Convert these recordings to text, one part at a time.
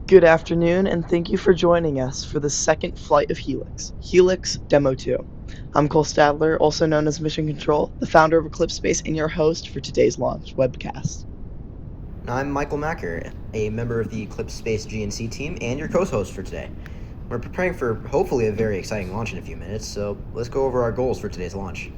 Good afternoon, and thank you for joining us for the second flight of Helix Demo 2. I'm Cole Stadler, also known as Mission Control, the founder of Eclipse Space and your host for today's launch webcast. And I'm Michael Macker, a member of the Eclipse Space GNC team and your co-host for today. We're preparing for hopefully a very exciting launch in a few minutes, so let's go over our goals for today's launch.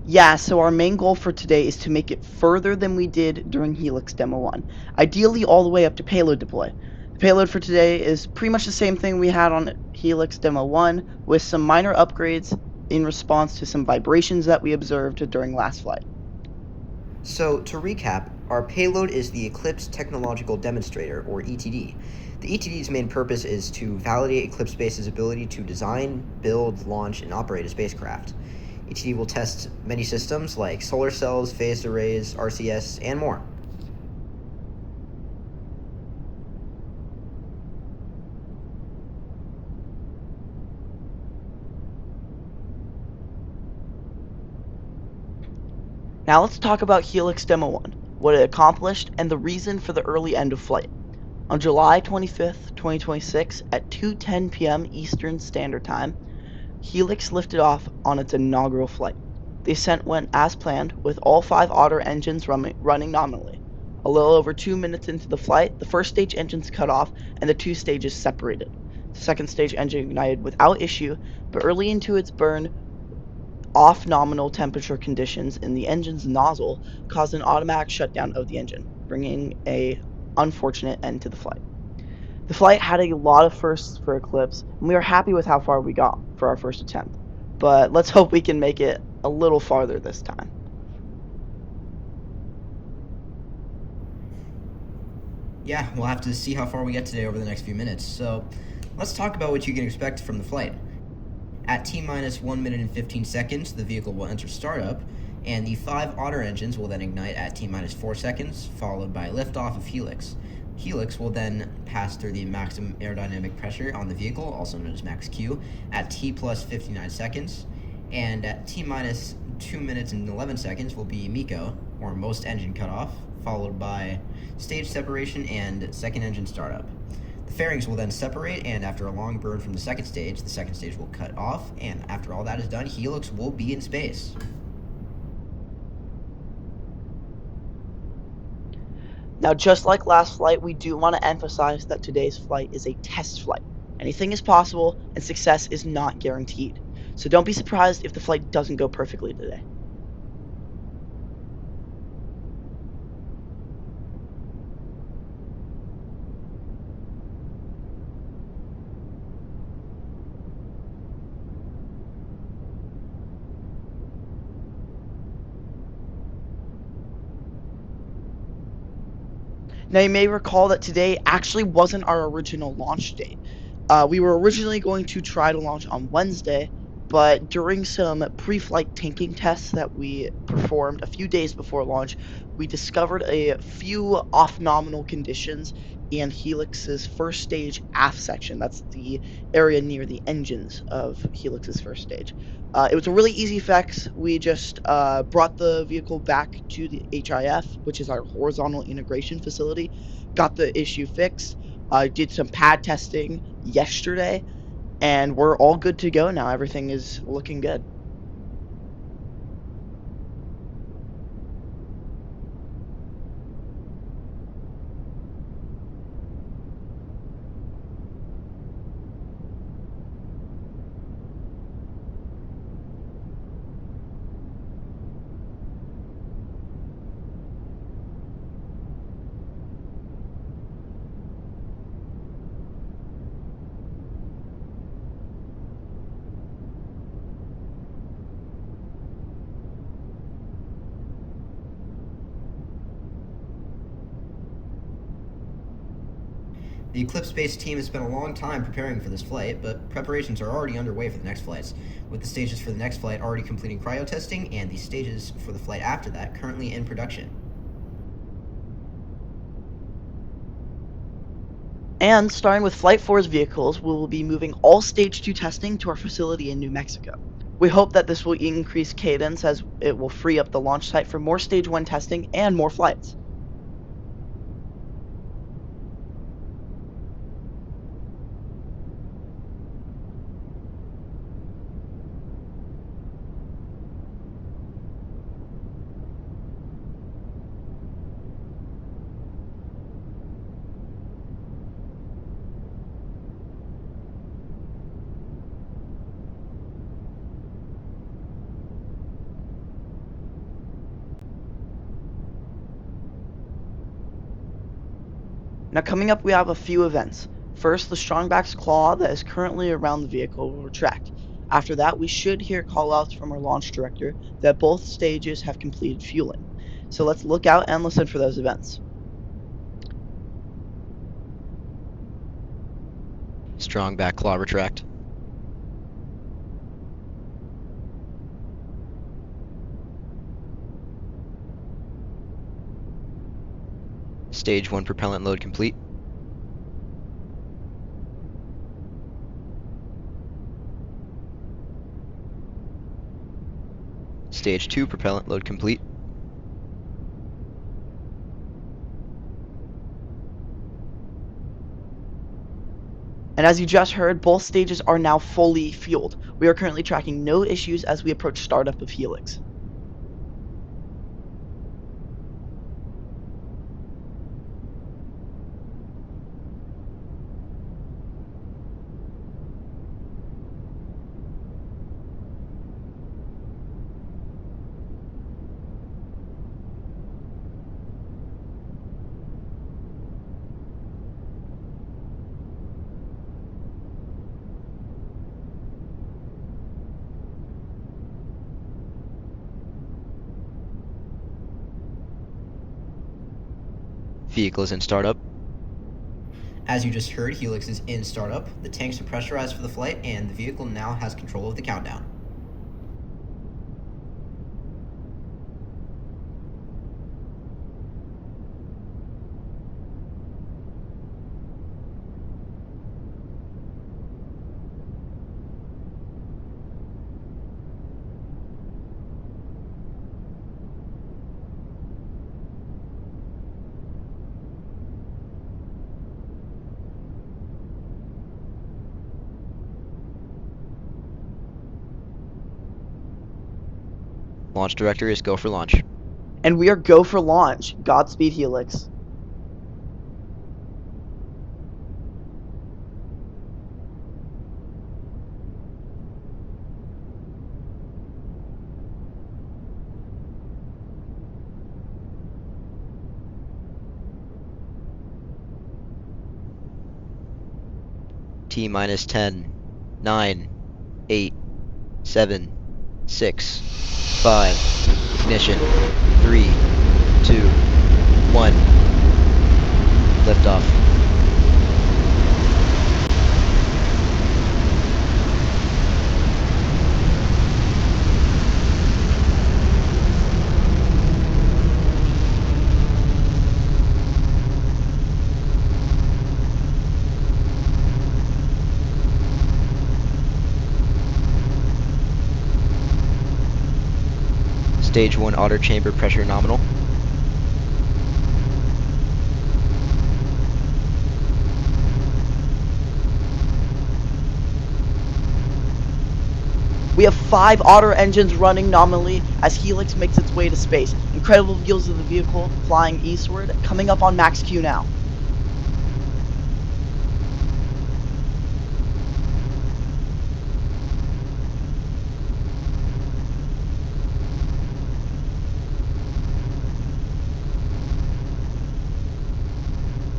Yeah, so our main goal for today is to make it further than we did during Helix Demo 1, ideally all the way up to payload deploy. The payload for today is pretty much the same thing we had on Helix Demo 1, with some minor upgrades in response to some vibrations that we observed during last flight. So, to recap, our payload is the Eclipse Technological Demonstrator, or ETD. The ETD's main purpose is to validate Eclipse Space's ability to design, build, launch, and operate a spacecraft. ETD will test many systems like solar cells, phased arrays, RCS, and more. Now let's talk about Helix Demo 1, what it accomplished, and the reason for the early end of flight. On July 25th, 2026, at 2:10 p.m. Eastern Standard Time, Helix lifted off on its inaugural flight. The ascent went as planned, with all 5 Otter engines running nominally. A little over 2 minutes into the flight, the first stage engines cut off and the 2 stages separated. The second stage engine ignited without issue, but early into its burn, off nominal temperature conditions in the engine's nozzle caused an automatic shutdown of the engine, bringing a unfortunate end to the flight. The flight had a lot of firsts for Eclipse, and we are happy with how far we got for our first attempt. But let's hope we can make it a little farther this time. Yeah, we'll have to see how far we get today over the next few minutes. So, let's talk about what you can expect from the flight. At T-minus 1 minute and 15 seconds, the vehicle will enter startup, and the 5 Otter engines will then ignite at T-minus 4 seconds, followed by liftoff of Helix. Helix will then pass through the maximum aerodynamic pressure on the vehicle, also known as max Q, at T plus 59 seconds, and at T-minus 2 minutes and 11 seconds will be MECO, or most engine cutoff, followed by stage separation and second engine startup. The fairings will then separate, and after a long burn from the second stage will cut off, and after all that is done, Helix will be in space. Now, just like last flight, we do want to emphasize that today's flight is a test flight. Anything is possible, and success is not guaranteed. So don't be surprised if the flight doesn't go perfectly today. Now, you may recall that today actually wasn't our original launch date. We were originally going to try to launch on Wednesday, but during some pre-flight tanking tests that we performed a few days before launch, we discovered a few off-nominal conditions in Helix's first stage aft section. That's the area near the engines of Helix's first stage. It was a really easy fix. We just brought the vehicle back to the HIF, which is our horizontal integration facility, got the issue fixed, did some pad testing yesterday, and we're all good to go now. Everything is looking good. The Eclipse Space team has spent a long time preparing for this flight, but preparations are already underway for the next flights, with the stages for the next flight already completing cryo testing and the stages for the flight after that currently in production. And starting with Flight 4's vehicles, we will be moving all Stage 2 testing to our facility in New Mexico. We hope that this will increase cadence as it will free up the launch site for more Stage 1 testing and more flights. Now coming up, we have a few events. First, the Strongback's claw that is currently around the vehicle will retract. After that, we should hear callouts from our launch director that both stages have completed fueling. So let's look out and listen for those events. Strong back claw retract. Stage 1 propellant load complete. Stage 2 propellant load complete. And as you just heard, both stages are now fully fueled. We are currently tracking no issues as we approach startup of Helix. Vehicle is in startup. As you just heard, Helix is in startup, the tanks are pressurized for the flight, and the vehicle now has control of the countdown. Launch director is go for launch. And we are go for launch. Godspeed, Helix. T minus 10, 9, 8, 7, 6, 5. Ignition. 3, 2, 1. Liftoff. Stage 1 outer chamber pressure nominal. We have 5 otter engines running nominally as Helix makes its way to space. Incredible views of the vehicle flying eastward, coming up on max Q now.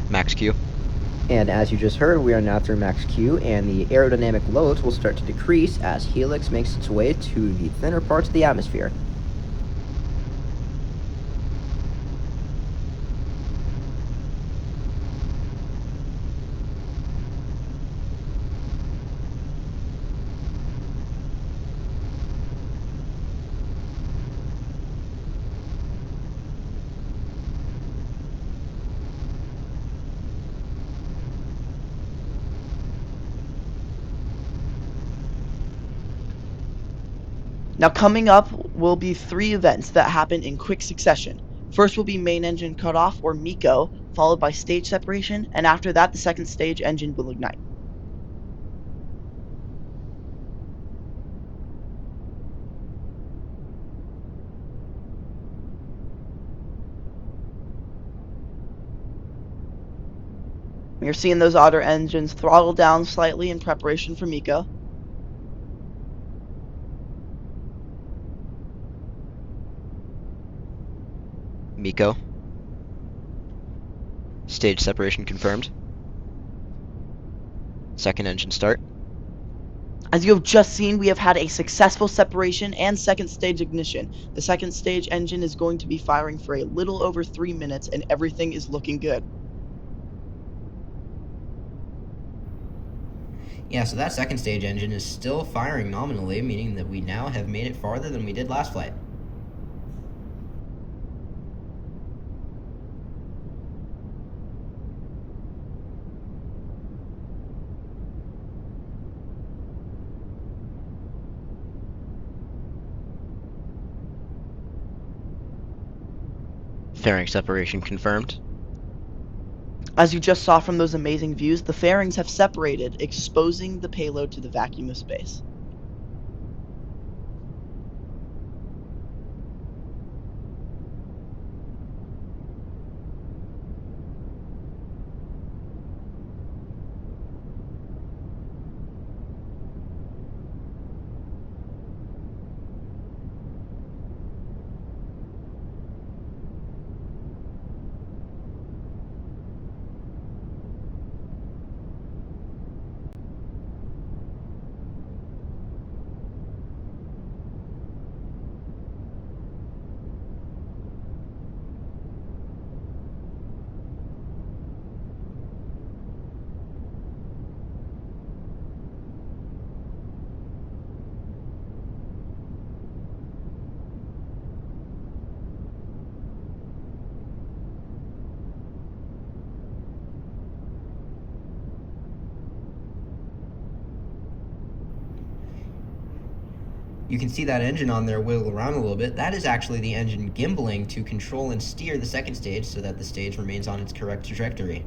Max Q. And as you just heard, we are now through max Q, and the aerodynamic loads will start to decrease as Helix makes its way to the thinner parts of the atmosphere. Now coming up will be 3 events that happen in quick succession. First will be main engine cutoff, or MECO, followed by stage separation, and after that the second stage engine will ignite. You're seeing those otter engines throttle down slightly in preparation for MECO. MECO. Stage separation confirmed. Second engine start. As you have just seen, we have had a successful separation and second stage ignition. The second stage engine is going to be firing for a little over 3 minutes, and everything is looking good. Yeah, so that second stage engine is still firing nominally, meaning that we now have made it farther than we did last flight. Fairing separation confirmed. As you just saw from those amazing views, the fairings have separated, exposing the payload to the vacuum of space. You can see that engine on there wiggle around a little bit. That is actually the engine gimbaling to control and steer the second stage so that the stage remains on its correct trajectory.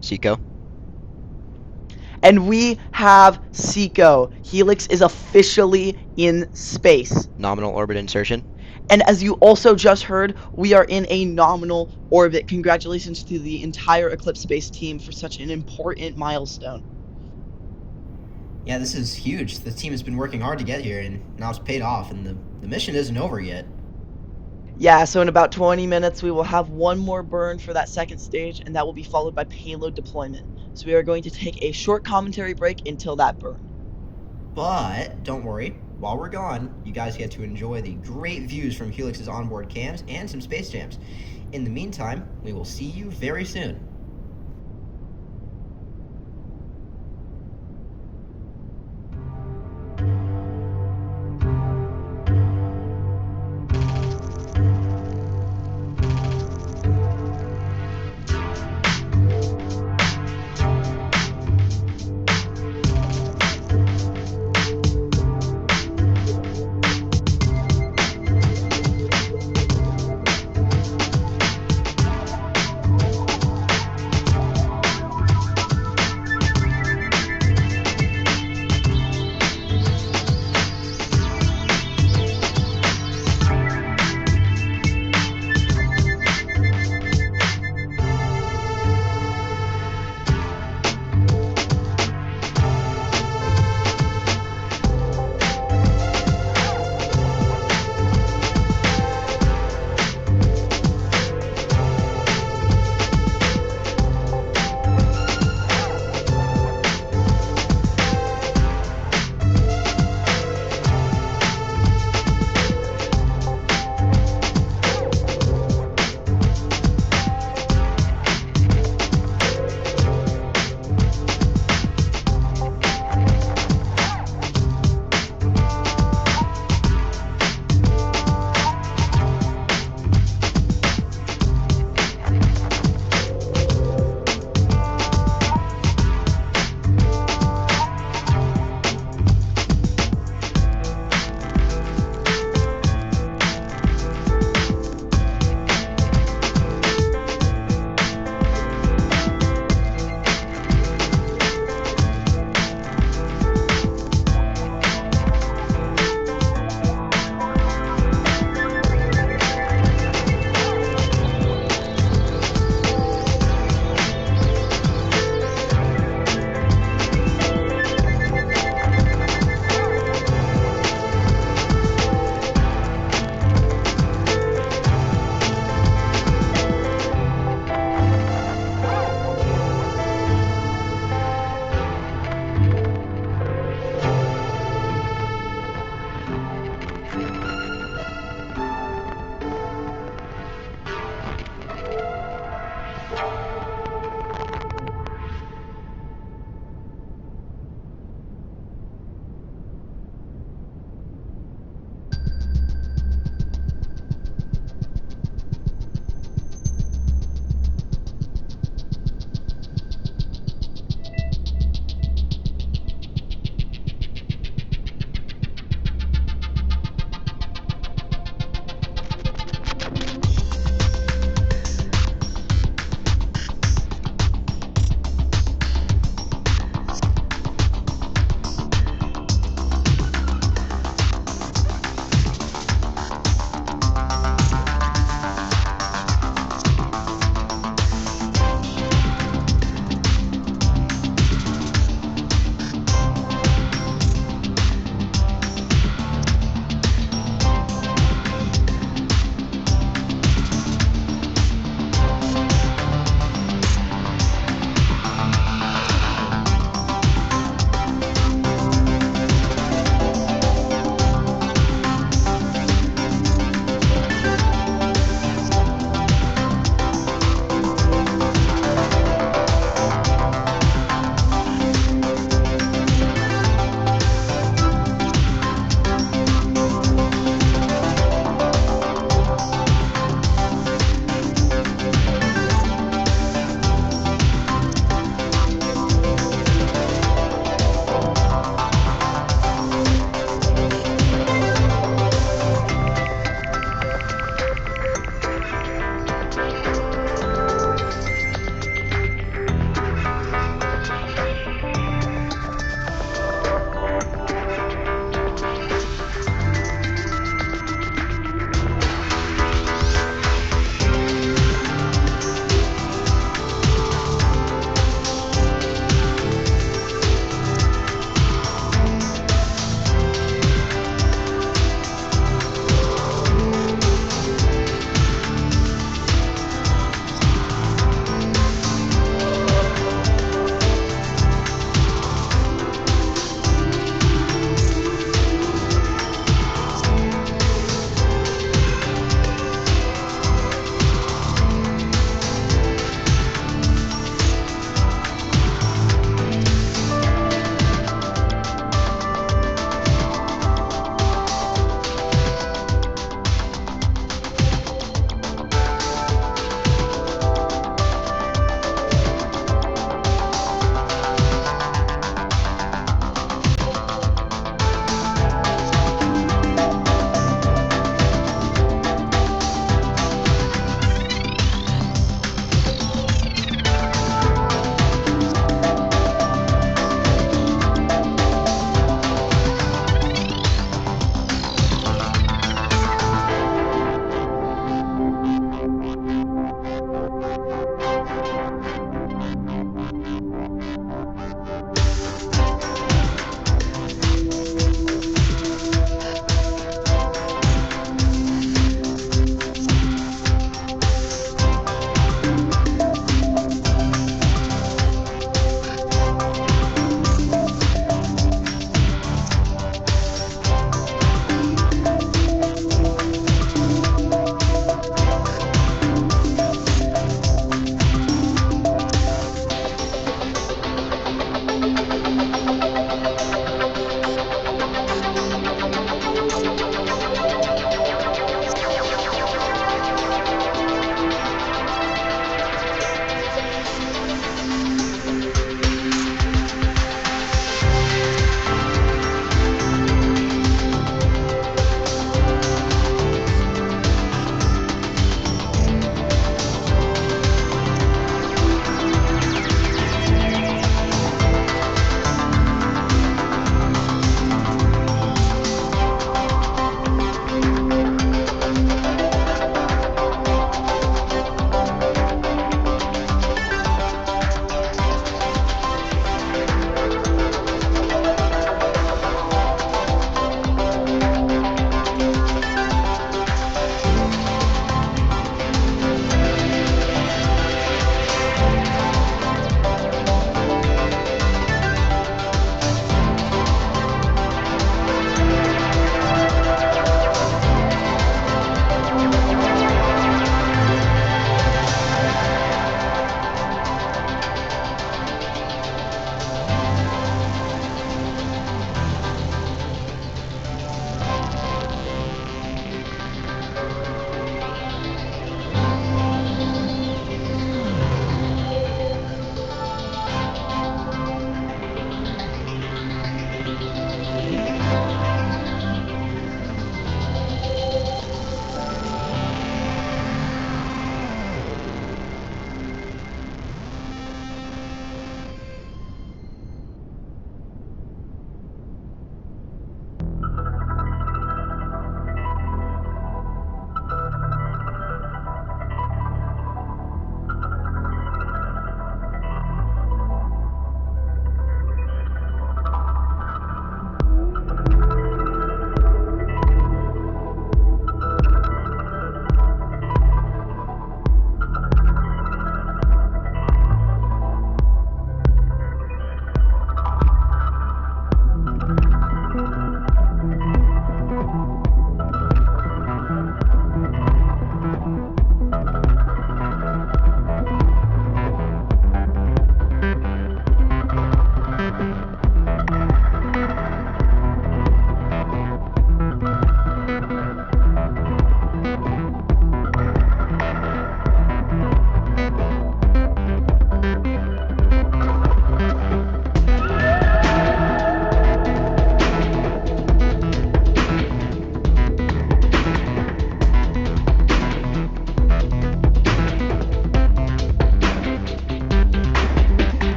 Seco. And we have Seco. Helix is officially in space. Nominal orbit insertion. And as you also just heard, we are in a nominal orbit. Congratulations to the entire Eclipse Space team for such an important milestone. Yeah, this is huge. The team has been working hard to get here, and now it's paid off, and the mission isn't over yet. Yeah, so in about 20 minutes, we will have one more burn for that second stage, and that will be followed by payload deployment. So we are going to take a short commentary break until that burn. But don't worry, while we're gone, you guys get to enjoy the great views from Helix's onboard cams and some space jams. In the meantime, we will see you very soon.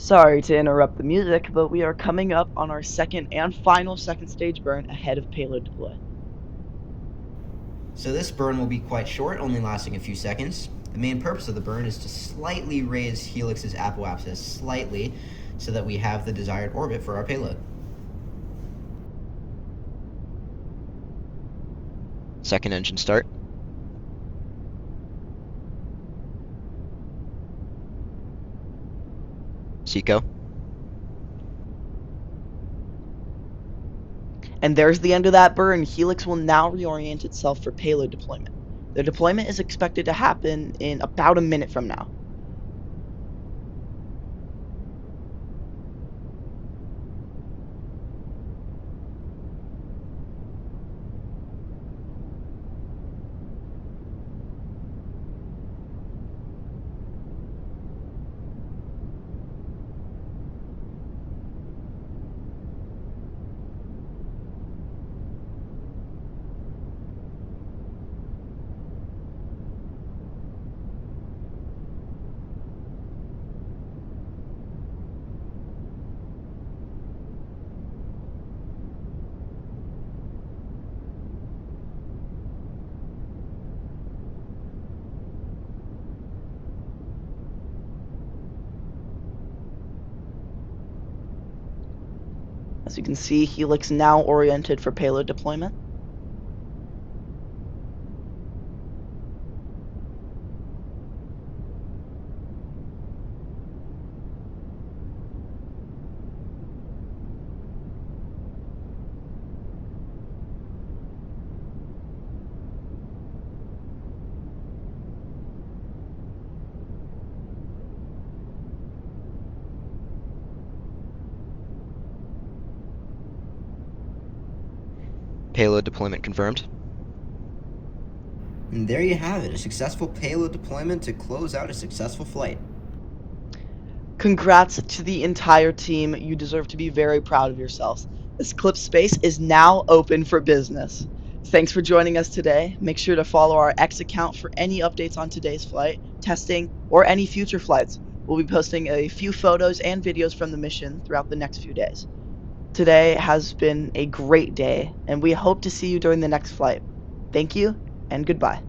Sorry to interrupt the music, but we are coming up on our second and final second stage burn ahead of payload deploy. So this burn will be quite short, only lasting a few seconds. The main purpose of the burn is to slightly raise Helix's apoapsis slightly so that we have the desired orbit for our payload. Second engine start. Seco. And there's the end of that burn. Helix will now reorient itself for payload deployment. The deployment is expected to happen in about a minute from now. As you can see, Helix now oriented for payload deployment. Payload deployment confirmed. And there you have it, a successful payload deployment to close out a successful flight. Congrats to the entire team. You deserve to be very proud of yourselves. This Clip space is now open for business. Thanks for joining us today. Make sure to follow our X account for any updates on today's flight, testing, or any future flights. We'll be posting a few photos and videos from the mission throughout the next few days. Today has been a great day, and we hope to see you during the next flight. Thank you, and goodbye.